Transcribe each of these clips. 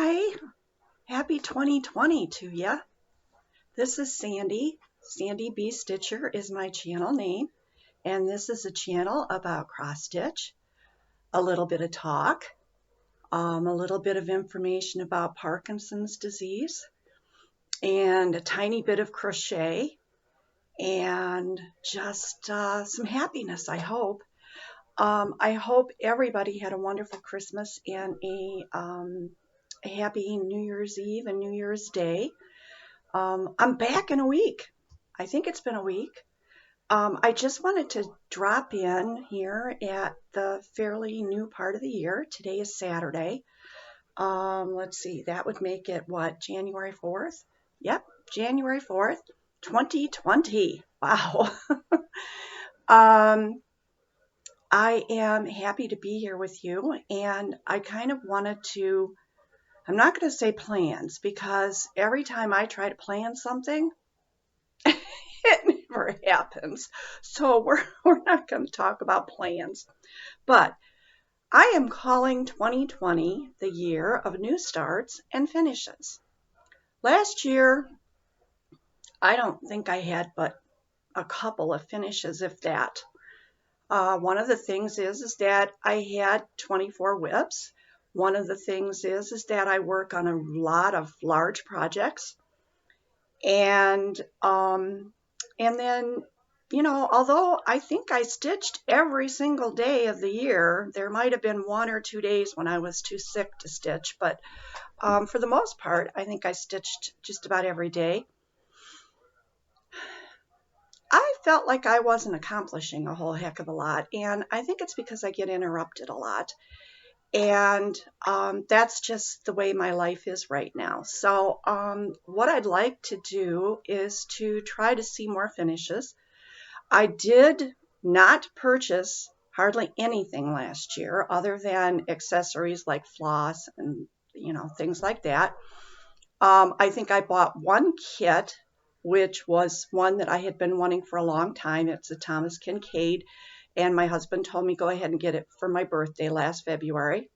Hi, happy 2020 to ya. This is Sandy. Sandy B. Stitcher is my channel name, and this is a channel about cross stitch, a little bit of talk, a little bit of information about Parkinson's disease, and a tiny bit of crochet, and just some happiness, I hope. I hope everybody had a wonderful Christmas and a happy New Year's Eve and New Year's Day. I'm back in a week. I think it's been a week. I just wanted to drop in here at the fairly new part of the year. Today is Saturday. Let's see, that would make it what, January 4th? Yep, January 4th, 2020. Wow. I am happy to be here with you, and I kind of wanted to, I'm not going to say plans, because every time I try to plan something, it never happens. So we're not going to talk about plans. But I am calling 2020 the year of new starts and finishes. Last year, I don't think I had but a couple of finishes, if that. One of the things is that I had 24 whips. One of the things is that I work on a lot of large projects. And then, although I think I stitched every single day of the year, there might have been 1 or 2 days when I was too sick to stitch, but for the most part, I think I stitched just about every day. I felt like I wasn't accomplishing a whole heck of a lot, and I think it's because I get interrupted a lot. And that's just the way my life is right now. So what I'd like to do is to try to see more finishes. I did not purchase hardly anything last year other than accessories like floss and things like that. I think I bought one kit, which was one that I had been wanting for a long time. It's a Thomas Kincaid, and my husband told me go ahead and get it for my birthday last February.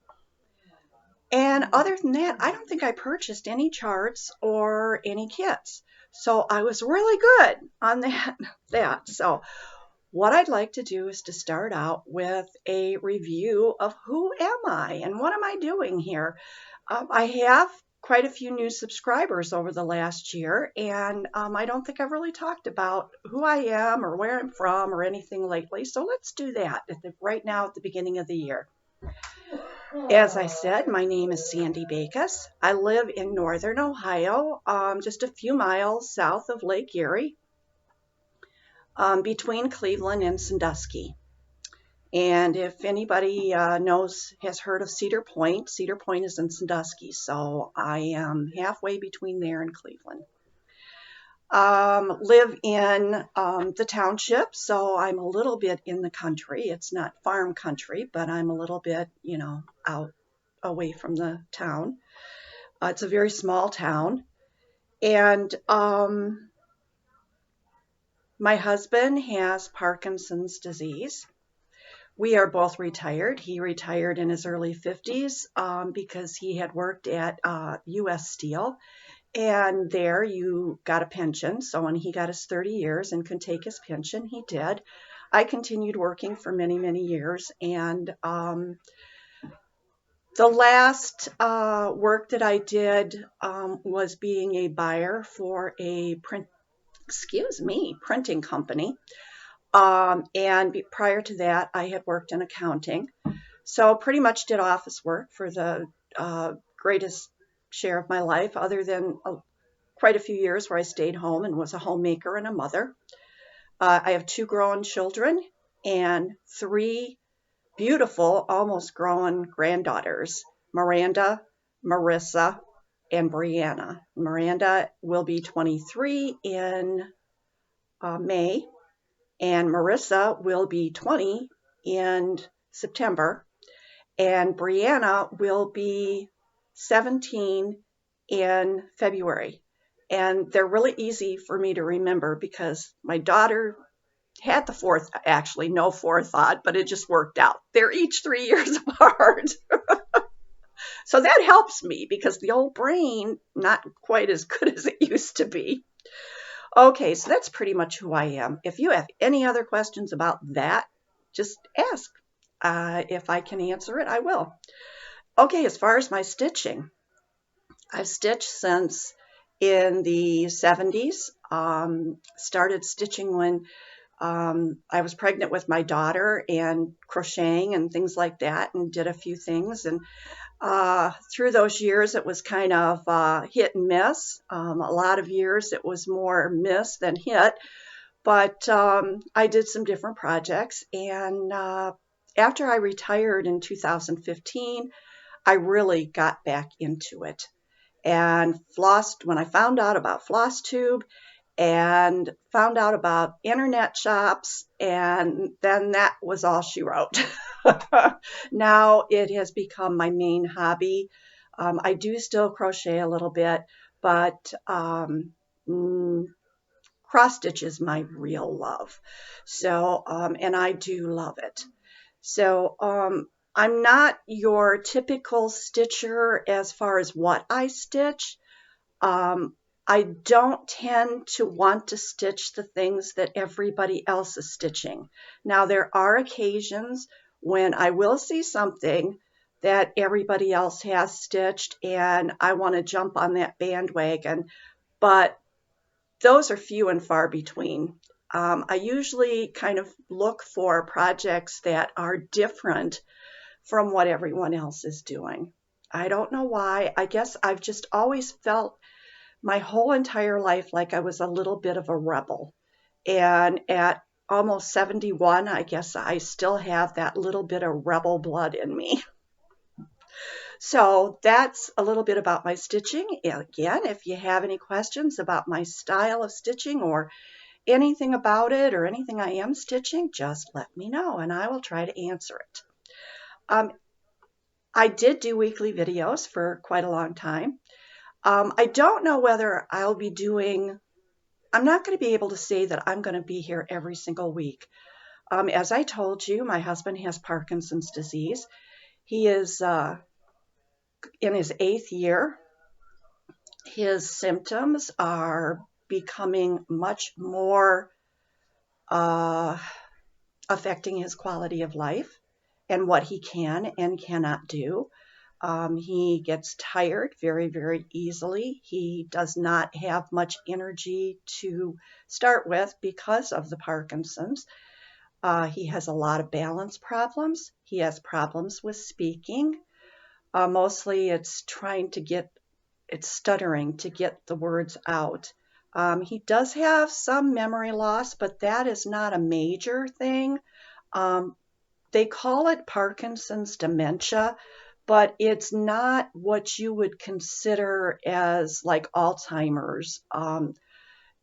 And other than that, I don't think I purchased any charts or any kits. So I was really good on that. So what I'd like to do is to start out with a review of who am I and what am I doing here. I have quite a few new subscribers over the last year, and I don't think I've really talked about who I am or where I'm from or anything lately. So let's do that right now at the beginning of the year. As I said, my name is Sandy Bacus. I live in northern Ohio, just a few miles south of Lake Erie, between Cleveland and Sandusky. And if anybody has heard of Cedar Point is in Sandusky, so I am halfway between there and Cleveland. Live in the township, so I'm a little bit in the country. It's not farm country, but I'm a little bit, out away from the town. It's a very small town. And my husband has Parkinson's disease. We are both retired. He retired in his early 50s because he had worked at U.S. Steel. And there you got a pension. So when he got his 30 years and could take his pension, he did. I continued working for many, many years. And the last work that I did was being a buyer for a printing company. And prior to that, I had worked in accounting. So pretty much did office work for the greatest share of my life, other than quite a few years where I stayed home and was a homemaker and a mother. I have 2 grown children and 3 beautiful, almost grown granddaughters, Miranda, Marissa, and Brianna. Miranda will be 23 in May, and Marissa will be 20 in September, and Brianna will be 17 in February. And they're really easy for me to remember because my daughter had no forethought, but it just worked out. They're each 3 years apart. So that helps me because the old brain, not quite as good as it used to be. Okay, so that's pretty much who I am. If you have any other questions about that, just ask. If I can answer it, I will. Okay, as far as my stitching, I've stitched since in the 70s. Started stitching when I was pregnant with my daughter and crocheting and things like that, and did a few things. And through those years, it was kind of hit and miss. A lot of years it was more miss than hit, but I did some different projects. And after I retired in 2015, I really got back into it. And when I found out about Flosstube and found out about internet shops, and then that was all she wrote. Now it has become my main hobby. I do still crochet a little bit, but cross stitch is my real love. So, and I do love it. So, I'm not your typical stitcher as far as what I stitch. I don't tend to want to stitch the things that everybody else is stitching. Now, there are occasions when I will see something that everybody else has stitched and I want to jump on that bandwagon, but those are few and far between. I usually kind of look for projects that are different from what everyone else is doing. I don't know why. I guess I've just always felt my whole entire life like I was a little bit of a rebel. And at almost 71, I guess I still have that little bit of rebel blood in me. So that's a little bit about my stitching. And again, if you have any questions about my style of stitching or anything about it or anything I am stitching, just let me know and I will try to answer it. I did do weekly videos for quite a long time. I don't know whether I'll be doing, I'm not going to be able to say that I'm going to be here every single week. As I told you, my husband has Parkinson's disease. He is in his 8th year. His symptoms are becoming much more affecting his quality of life and what he can and cannot do. He gets tired very, very easily. He does not have much energy to start with because of the Parkinson's. He has a lot of balance problems. He has problems with speaking. Mostly it's stuttering to get the words out. He does have some memory loss, but that is not a major thing. They call it Parkinson's dementia, but it's not what you would consider as like Alzheimer's.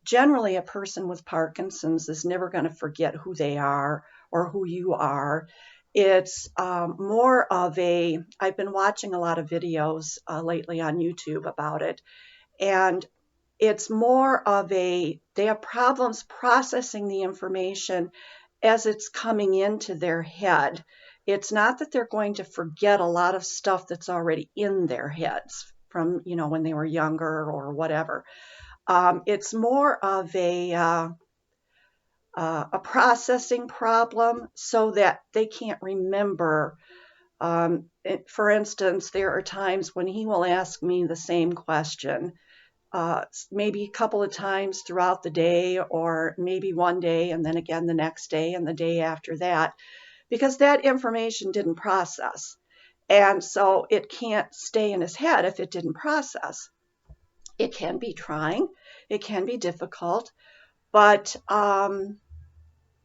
Generally, a person with Parkinson's is never going to forget who they are or who you are. It's more of I've been watching a lot of videos lately on YouTube about it, and it's more of they have problems processing the information as it's coming into their head. It's not that they're going to forget a lot of stuff that's already in their heads from, when they were younger or whatever. It's more of a processing problem so that they can't remember. For instance, there are times when he will ask me the same question, maybe a couple of times throughout the day, or maybe one day and then again the next day and the day after that, because that information didn't process. And so it can't stay in his head if it didn't process. It can be trying, it can be difficult, but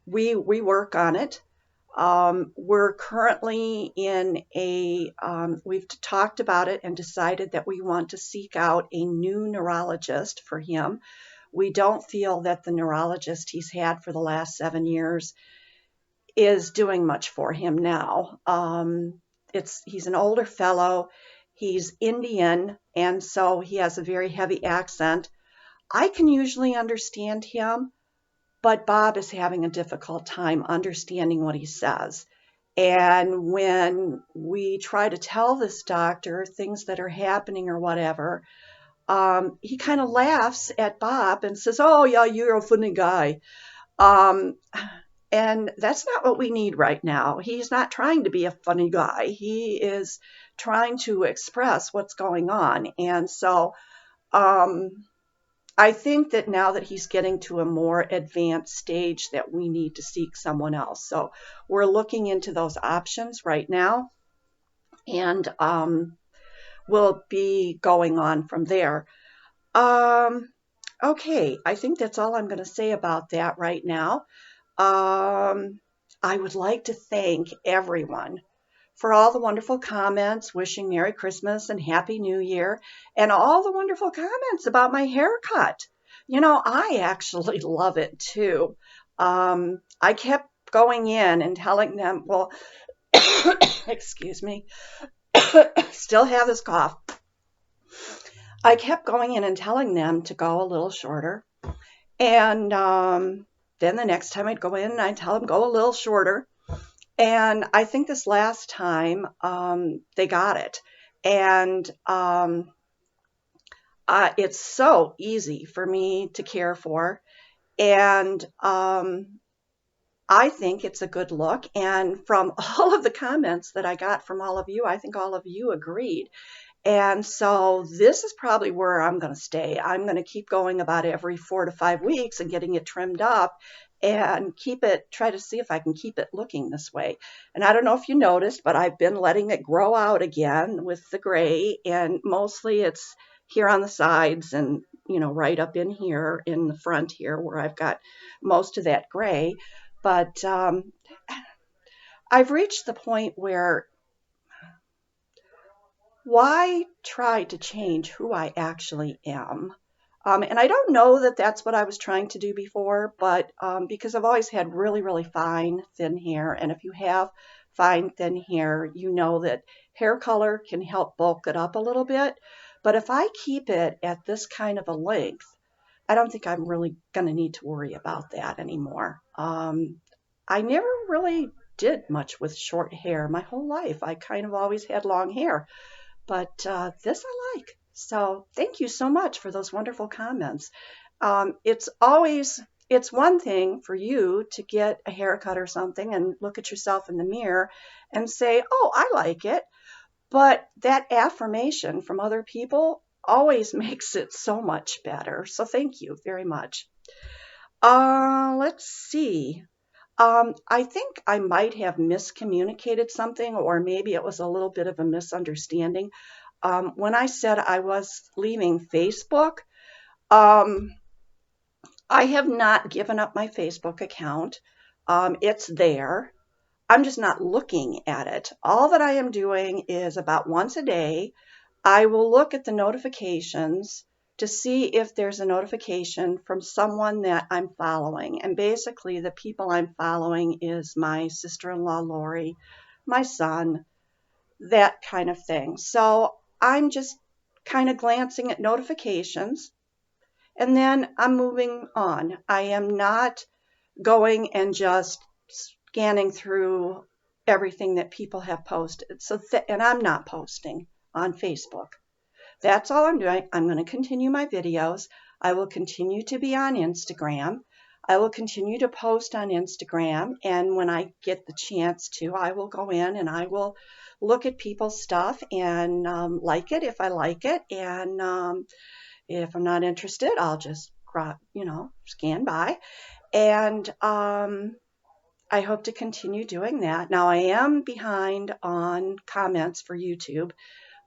we work on it. We're currently in we've talked about it and decided that we want to seek out a new neurologist for him. We don't feel that the neurologist he's had for the last 7 years is doing much for him now. He's an older fellow. He's Indian, and so he has a very heavy accent. I can usually understand him, but Bob is having a difficult time understanding what he says. And when we try to tell this doctor things that are happening or whatever, he kind of laughs at Bob and says, "Oh, yeah, you're a funny guy." Um, and that's not what we need right now. He's not trying to be a funny guy. He is trying to express what's going on. And so um, I think that now that he's getting to a more advanced stage that we need to seek someone else. So we're looking into those options right now, and we'll be going on from there. Um, okay, I think that's all I'm going to say about that right now. Um, I would like to thank everyone for all the wonderful comments wishing Merry Christmas and Happy New Year, and all the wonderful comments about my haircut. I actually love it too. I kept going in and telling them, well, excuse me, still have this cough. I kept going in and telling them to go a little shorter. And then the next time I'd go in, I'd tell them go a little shorter. And I think this last time they got it. And it's so easy for me to care for. And I think it's a good look. And from all of the comments that I got from all of you, I think all of you agreed. And so this is probably where I'm going to stay. I'm going to keep going about every 4 to 5 weeks and getting it trimmed up and try to see if I can keep it looking this way. And I don't know if you noticed, but I've been letting it grow out again with the gray, and mostly it's here on the sides and, right up in here in the front here where I've got most of that gray. But I've reached the point where why try to change who I actually am? And I don't know that that's what I was trying to do before, but because I've always had really, really fine, thin hair. And if you have fine, thin hair, you know that hair color can help bulk it up a little bit. But if I keep it at this kind of a length, I don't think I'm really going to need to worry about that anymore. I never really did much with short hair my whole life. I kind of always had long hair. But this I like. So thank you so much for those wonderful comments. It's one thing for you to get a haircut or something and look at yourself in the mirror and say, oh, I like it. But that affirmation from other people always makes it so much better. So thank you very much. Let's see. I think I might have miscommunicated something, or maybe it was a little bit of a misunderstanding. When I said I was leaving Facebook, um, I have not given up my Facebook account. It's there. I'm just not looking at it. All that I am doing is about once a day, I will look at the notifications to see if there's a notification from someone that I'm following. And basically, the people I'm following is my sister-in-law, Lori, my son, that kind of thing. So I'm just kind of glancing at notifications, and then I'm moving on. I am not going and just scanning through everything that people have posted. And I'm not posting on Facebook. That's all I'm doing. I'm going to continue my videos. I will continue to be on Instagram. I will continue to post on Instagram. And when I get the chance to, I will go in and I will look at people's stuff and like it if I like it. And if I'm not interested, I'll just, scan by. And I hope to continue doing that. Now, I am behind on comments for YouTube.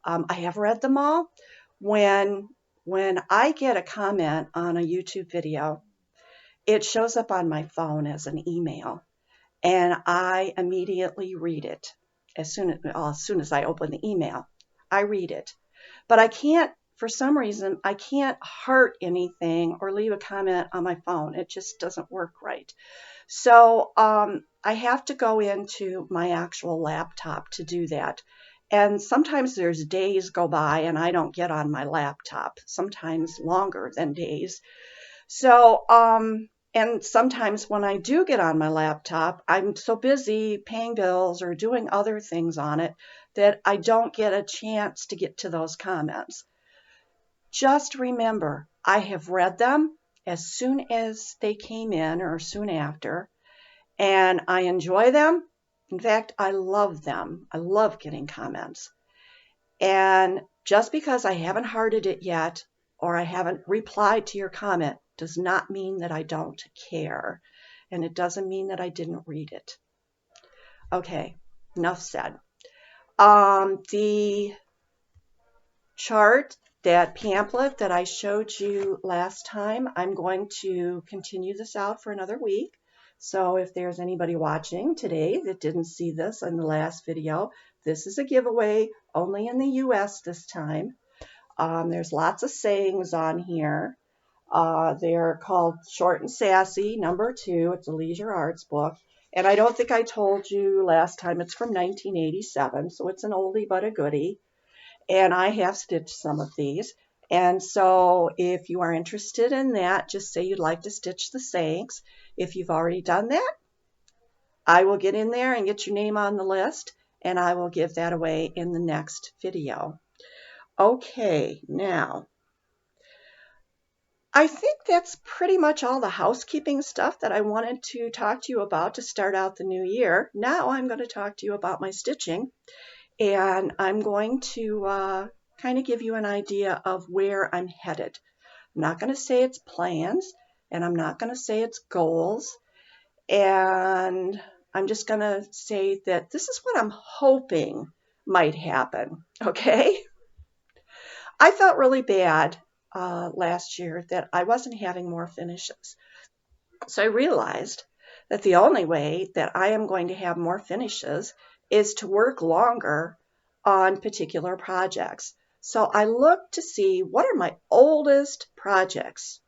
I have read them all. When I get a comment on a YouTube video, it shows up on my phone as an email, and I immediately read it as soon as I open the email. I read it, but I can't. For some reason, I can't heart anything or leave a comment on my phone. It just doesn't work right. So I have to go into my actual laptop to do that. And sometimes there's days go by and I don't get on my laptop, sometimes longer than days. So And sometimes when I do get on my laptop, I'm so busy paying bills or doing other things on it that I don't get a chance to get to those comments. Just remember, I have read them as soon as they came in or soon after, and I enjoy them. In fact, I love them. I love getting comments. And just because I haven't hearted it yet or I haven't replied to your comment does not mean that I don't care. And it doesn't mean that I didn't read it. Okay, enough said. The chart, that pamphlet that I showed you last time, I'm going to continue this out for another week. So if there's anybody watching today that didn't see this in the last video, this is a giveaway only in the US this time. There's lots of sayings on here. They're called Short and Sassy, number 2. It's a leisure arts book. And I don't think I told you last time, it's from 1987, so it's an oldie but a goodie. And I have stitched some of these. And so if you are interested in that, just say you'd like to stitch the sayings. If you've already done that, I will get in there and get your name on the list, and I will give that away in the next video. Okay, now, I think that's pretty much all the housekeeping stuff that I wanted to talk to you about to start out the new year. Now I'm going to talk to you about my stitching, and I'm going to kind of give you an idea of where I'm headed. I'm not going to say it's plans, and I'm not going to say it's goals, and I'm just going to say that this is what I'm hoping might happen, okay? I felt really bad last year that I wasn't having more finishes. So I realized that the only way that I am going to have more finishes is to work longer on particular projects. So I looked to see what are my oldest projects.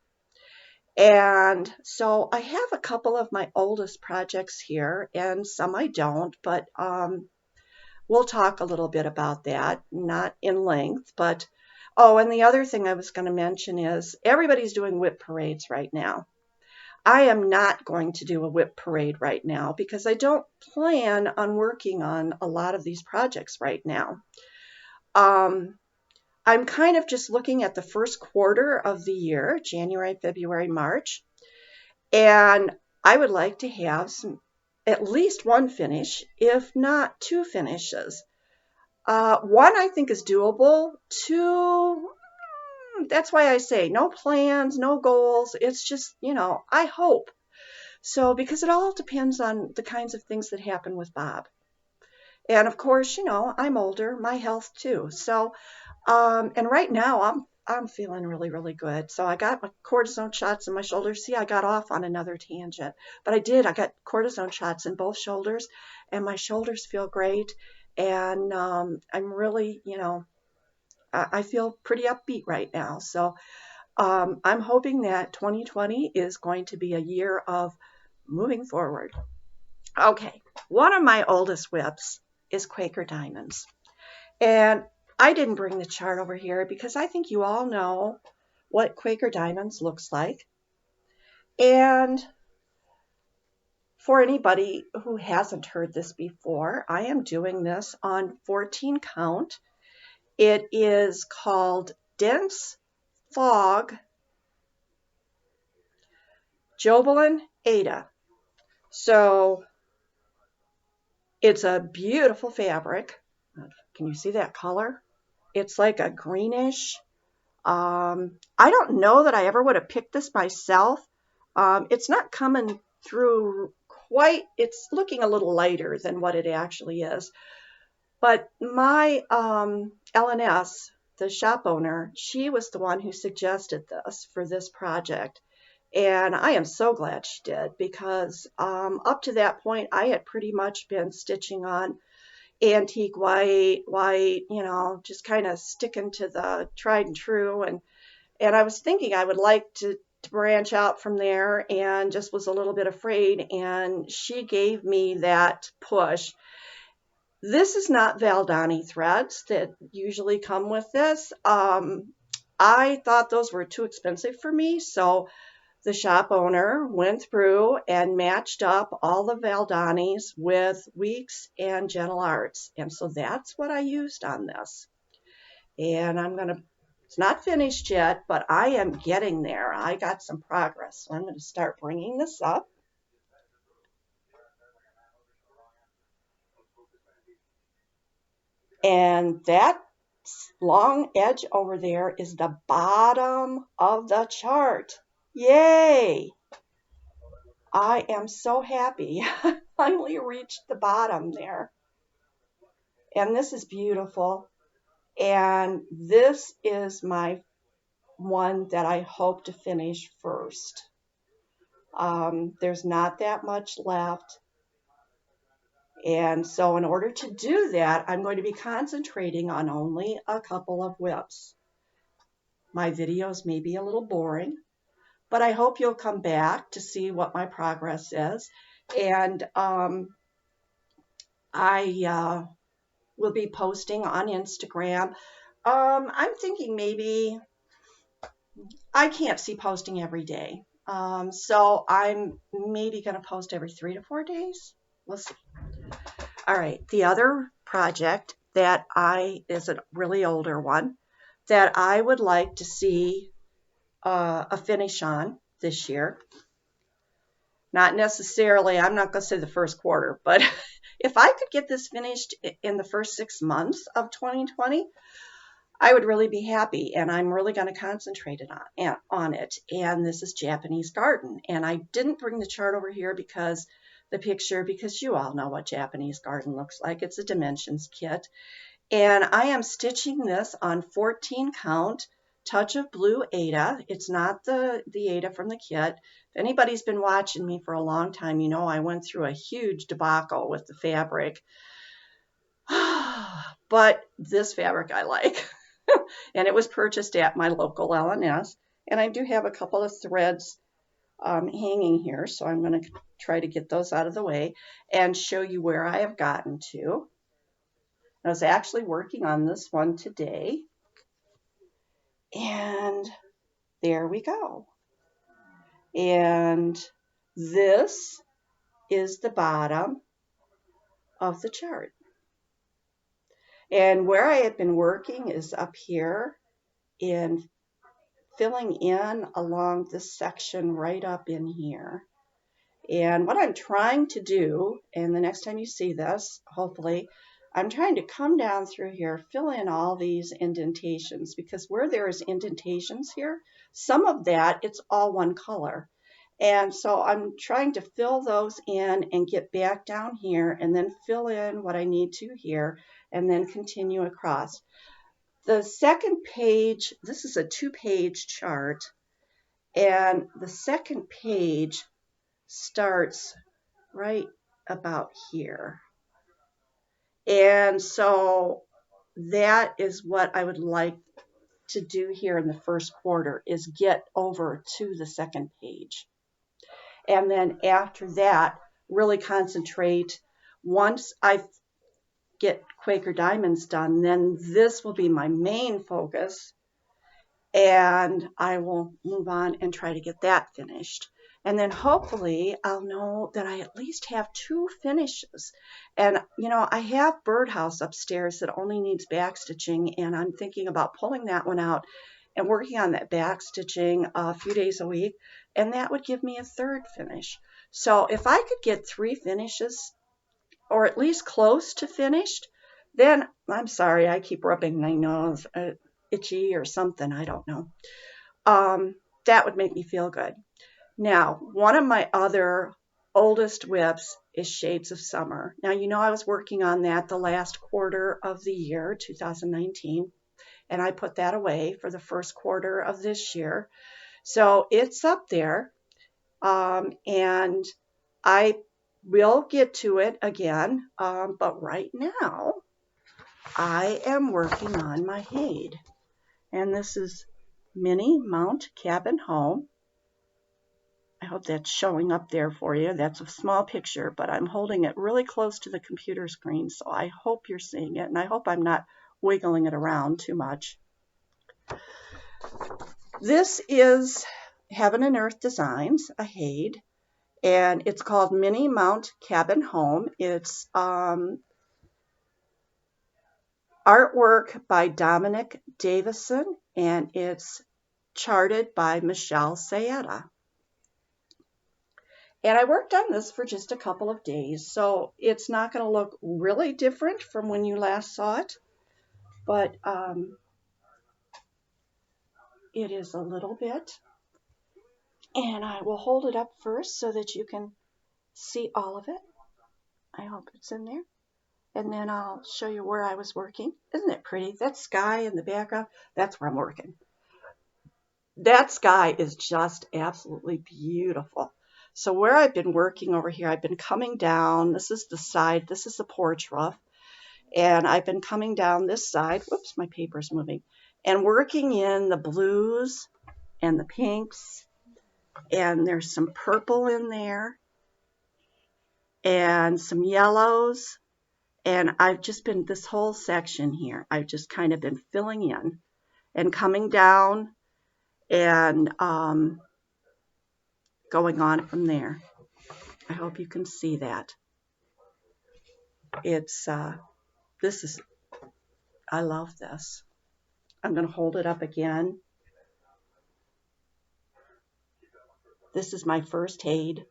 And so I have a couple of my oldest projects here and some I don't, but we'll talk a little bit about that, not in length, but oh, and the other thing I was going to mention is everybody's doing whip parades right now. I am not going to do a whip parade right now because I don't plan on working on a lot of these projects right now. I'm kind of just looking at the first quarter of the year, January, February, March, and I would like to have at least one finish, if not 2 finishes. One I think is doable. 2, that's why I say no plans, no goals. It's just, I hope. So, because it all depends on the kinds of things that happen with Bob. And of course, I'm older, my health too. So, and right now I'm feeling really, really good. So I got my cortisone shots in my shoulders. See, I got off on another tangent, but I got cortisone shots in both shoulders, and my shoulders feel great. And I'm really, I feel pretty upbeat right now. So I'm hoping that 2020 is going to be a year of moving forward. Okay, one of my oldest whips is Quaker Diamonds. And I didn't bring the chart over here because I think you all know what Quaker Diamonds looks like. And for anybody who hasn't heard this before, I am doing this on 14 count. It is called Dense Fog Jovelin Ada. So it's a beautiful fabric. Can you see that color? It's like a greenish. I don't know that I ever would have picked this myself. It's not coming through quite, it's looking a little lighter than what it actually is. But my LNS, the shop owner, she was the one who suggested this for this project. And I am so glad she did because up to that point, I had pretty much been stitching on antique white, just kind of sticking to the tried and true. And I was thinking I would like to branch out from there and just was a little bit afraid. And she gave me that push. This is not Valdani threads that usually come with this. I thought those were too expensive for me, so the shop owner went through and matched up all the Valdanis with Weeks and Gentle Arts. And so that's what I used on this. And it's not finished yet, but I am getting there. I got some progress. So I'm going to start bringing this up. And that long edge over there is the bottom of the chart. Yay! I am so happy. I finally reached the bottom there. And this is beautiful. And this is my one that I hope to finish first. There's not that much left. And so in order to do that, I'm going to be concentrating on only a couple of whips. My videos may be a little boring, but I hope you'll come back to see what my progress is. And I will be posting on Instagram. I'm thinking maybe I can't see posting every day. So I'm maybe going to post every 3 to 4 days. We'll see. All right. The other project that is a really older one that I would like to see a finish on this year. Not necessarily, I'm not going to say the first quarter, but if I could get this finished in the first 6 months of 2020, I would really be happy, and I'm really going to concentrate on it. And this is Japanese Garden. And I didn't bring the chart over here because you all know what Japanese Garden looks like. It's a dimensions kit. And I am stitching this on 14 count Touch of Blue Aida. It's not the Aida from the kit. If anybody's been watching me for a long time, you know I went through a huge debacle with the fabric. But this fabric I like. And it was purchased at my local L&S. And I do have a couple of threads hanging here, so I'm going to try to get those out of the way and show you where I have gotten to. I was actually working on this one today. And there we go. And this is the bottom of the chart. And where I had been working is up here in filling in along this section right up in here. And what I'm trying to do, and the next time you see this, hopefully, I'm trying to come down through here, fill in all these indentations, because where there is indentations here, some of that, it's all one color. And so I'm trying to fill those in and get back down here and then fill in what I need to here and then continue across. The second page, this is a 2-page chart, and the second page starts right about here. And so that is what I would like to do here in the first quarter, is get over to the second page. And then after that, really concentrate. Once I get Quaker Diamonds done, then this will be my main focus. And I will move on and try to get that finished. And then hopefully I'll know that I at least have 2 finishes. And, you know, I have Birdhouse upstairs that only needs back stitching, and I'm thinking about pulling that one out and working on that back stitching a few days a week, and that would give me a 3rd finish. So if I could get 3 finishes, or at least close to finished, then, I'm sorry, I keep rubbing my nose, itchy or something, I don't know. That would make me feel good. Now, one of my other oldest whips is Shades of Summer. Now, you know I was working on that the last quarter of the year, 2019, and I put that away for the first quarter of this year. So it's up there, and I will get to it again, but right now I am working on my Hade. And this is Mini Mount Cabin Home. I hope that's showing up there for you. That's a small picture, but I'm holding it really close to the computer screen, so I hope you're seeing it, and I hope I'm not wiggling it around too much. This is Heaven and Earth Designs, a Haid, and it's called Mini Mount Cabin Home. It's artwork by Dominic Davison, and it's charted by Michelle Sayetta. And I worked on this for just a couple of days, so it's not going to look really different from when you last saw it, but it is a little bit. And I will hold it up first so that you can see all of it. I hope it's in there. And then I'll show you where I was working. Isn't it pretty? That sky in the background, that's where I'm working. That sky is just absolutely beautiful. So where I've been working over here, I've been coming down. This is the side. This is the porch roof. And I've been coming down this side. Whoops, my paper's moving. And working in the blues and the pinks. And there's some purple in there. And some yellows. And I've just been, this whole section here, I've just kind of been filling in and coming down and going on from there. I hope you can see that. It's, this is, I love this. I'm going to hold it up again. This is my first Haid.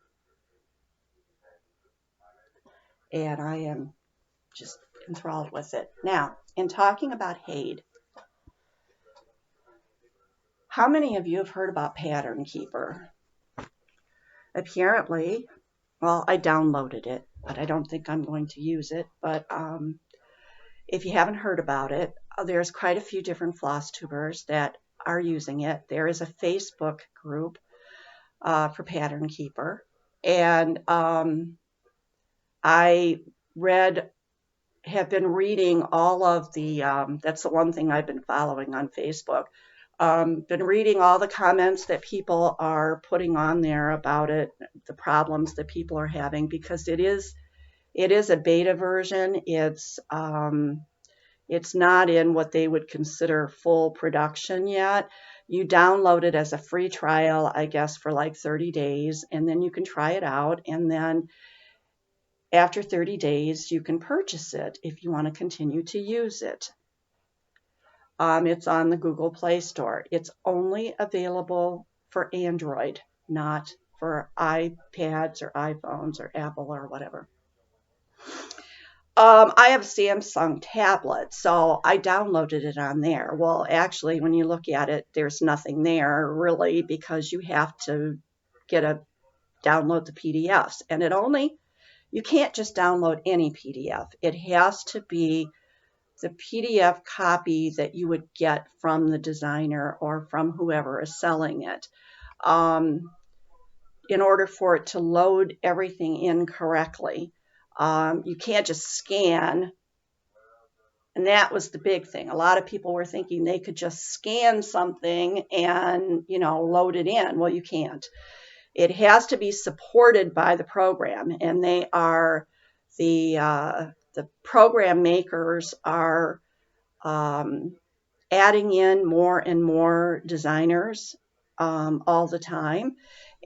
And I am just enthralled with it. Now, in talking about Haid, how many of you have heard about Pattern Keeper? Apparently, well, I downloaded it, but I don't think I'm going to use it. But if you haven't heard about it, there's quite a few different Flosstubers that are using it. There is a Facebook group for Pattern Keeper. And I have been reading all of the, that's the one thing I've been following on Facebook. Been reading all the comments that people are putting on there about it, the problems that people are having, because it is a beta version. It's not in what they would consider full production yet. You download it as a free trial, I guess, for like 30 days, and then you can try it out, and then after 30 days, you can purchase it if you want to continue to use it. It's on the Google Play Store. It's only available for Android, not for iPads or iPhones or Apple or whatever. I have a Samsung tablet, so I downloaded it on there. Well, actually, when you look at it, there's nothing there really, because you have to download the PDFs, and you can't just download any PDF. It has to be the PDF copy that you would get from the designer or from whoever is selling it. In order for it to load everything in correctly. You can't just scan. And that was the big thing. A lot of people were thinking they could just scan something and, load it in. Well, you can't. It has to be supported by the program, and they are the program makers are adding in more and more designers all the time,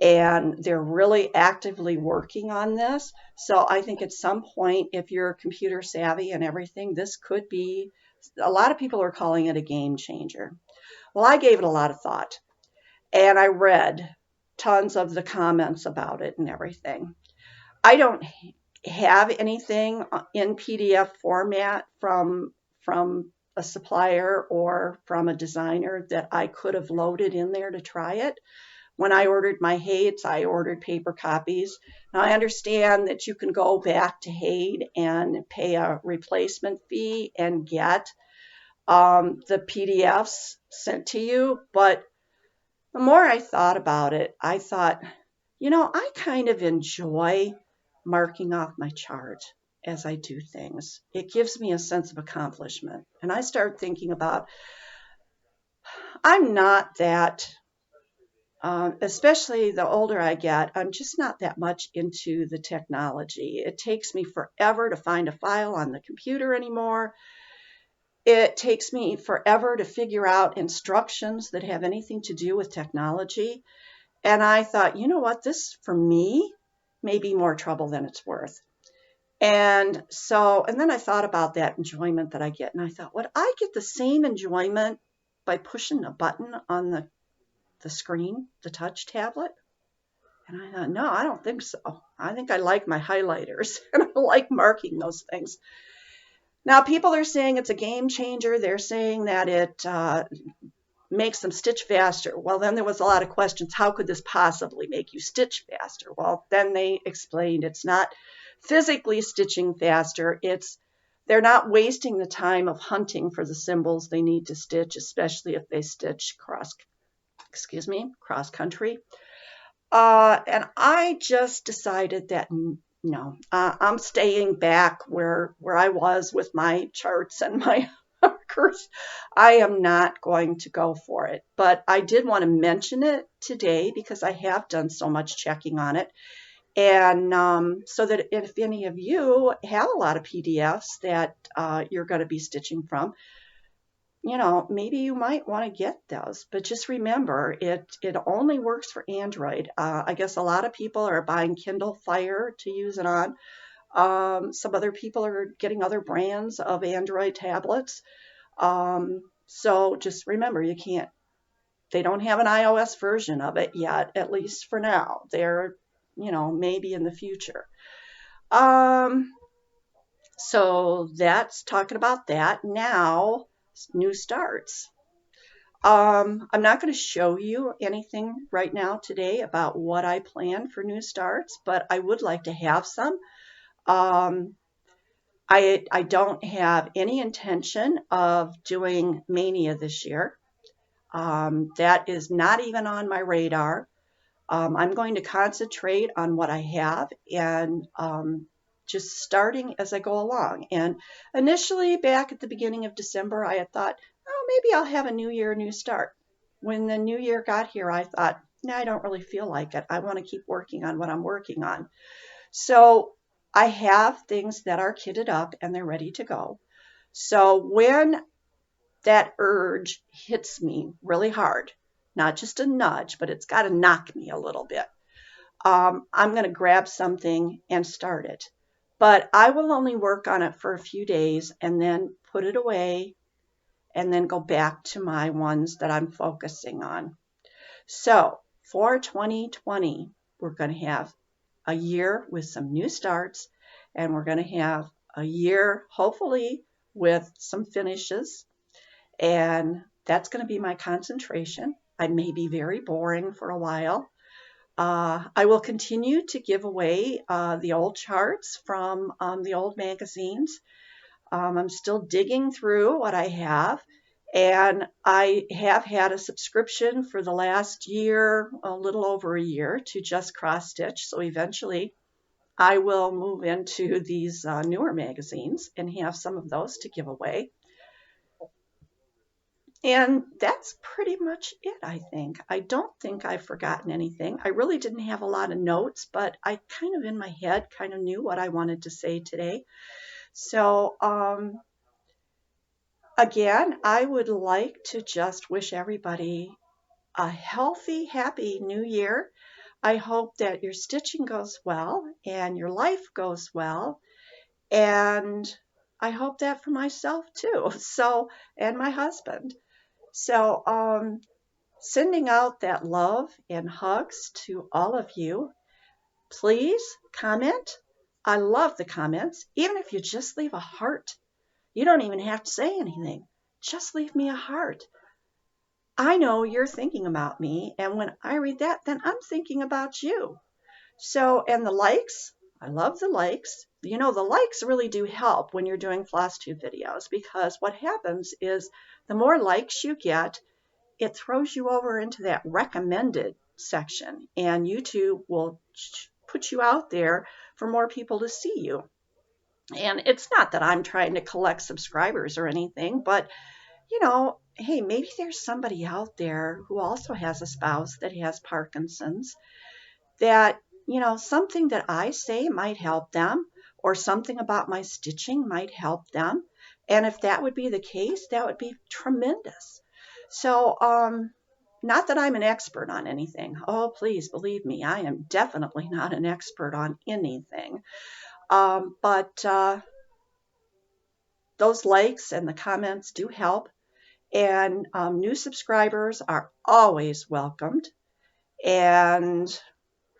and they're really actively working on this. So I think at some point, if you're computer savvy and everything, this could be, a lot of people are calling it a game changer. Well, I gave it a lot of thought, and I read tons of the comments about it and everything. I don't have anything in PDF format from a supplier or from a designer that I could have loaded in there to try it. When I ordered my Haids, I ordered paper copies. Now I understand that you can go back to Haid and pay a replacement fee and get the PDFs sent to you, but the more I thought about it, I thought, I kind of enjoy marking off my chart as I do things. It gives me a sense of accomplishment. And I start thinking about, I'm not that, especially the older I get, I'm just not that much into the technology. It takes me forever to find a file on the computer anymore. It takes me forever to figure out instructions that have anything to do with technology. And I thought, you know what, this for me may be more trouble than it's worth. And so, and then I thought about that enjoyment that I get, and I thought, would I get the same enjoyment by pushing a button on the screen, the touch tablet? And I thought, no, I don't think so. I think I like my highlighters and I like marking those things. Now, people are saying it's a game changer. They're saying that it makes them stitch faster. Well, then there was a lot of questions. How could this possibly make you stitch faster? Well, then they explained it's not physically stitching faster. They're not wasting the time of hunting for the symbols they need to stitch, especially if they stitch cross country. And I just decided that no, I'm staying back where I was with my charts and my markers. I am not going to go for it. But I did want to mention it today because I have done so much checking on it. And so that if any of you have a lot of PDFs that you're going to be stitching from, maybe you might want to get those, but just remember, it only works for Android. I guess a lot of people are buying Kindle Fire to use it on. Some other people are getting other brands of Android tablets. So just remember, they don't have an iOS version of it yet, at least for now. They're, maybe in the future. So that's talking about that. Now, new starts. I'm not going to show you anything right now today about what I plan for new starts, but I would like to have some. I don't have any intention of doing Mania this year. That is not even on my radar. I'm going to concentrate on what I have and just starting as I go along. And initially, back at the beginning of December, I had thought, oh, maybe I'll have a new year, new start. When the new year got here, I thought, no, I don't really feel like it. I want to keep working on what I'm working on. So I have things that are kitted up and they're ready to go. So when that urge hits me really hard, not just a nudge, but it's got to knock me a little bit, I'm going to grab something and start it. But I will only work on it for a few days and then put it away and then go back to my ones that I'm focusing on. So for 2020, we're going to have a year with some new starts, and we're going to have a year, hopefully, with some finishes. And that's going to be my concentration. I may be very boring for a while. I will continue to give away the old charts from the old magazines. I'm still digging through what I have, and I have had a subscription for the last year, a little over a year, to Just Cross Stitch. So eventually I will move into these newer magazines and have some of those to give away. And that's pretty much it, I think. I don't think I've forgotten anything. I really didn't have a lot of notes, but I kind of in my head kind of knew what I wanted to say today. So again, I would like to just wish everybody a healthy, happy new year. I hope that your stitching goes well and your life goes well. And I hope that for myself too. So, and my husband. So, sending out that love and hugs to all of you. Please comment. I love the comments. Even if you just leave a heart, you don't even have to say anything. Just leave me a heart. I know you're thinking about me, and when I read that, then I'm thinking about you. So, and the likes, I love the likes. The likes really do help when you're doing Flosstube videos, because what happens is the more likes you get, it throws you over into that recommended section, and YouTube will put you out there for more people to see you. And it's not that I'm trying to collect subscribers or anything, but hey, maybe there's somebody out there who also has a spouse that has Parkinson's that, something that I say might help them, or something about my stitching might help them. And if that would be the case, that would be tremendous. So, Not that I'm an expert on anything. Oh, please believe me, I am definitely not an expert on anything. But those likes and the comments do help. And new subscribers are always welcomed. And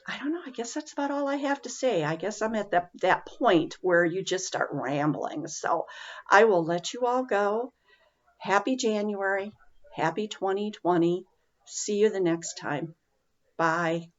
I don't know, I guess that's about all I have to say. I guess I'm at that point where you just start rambling. So I will let you all go. Happy January. Happy 2020. See you the next time. Bye.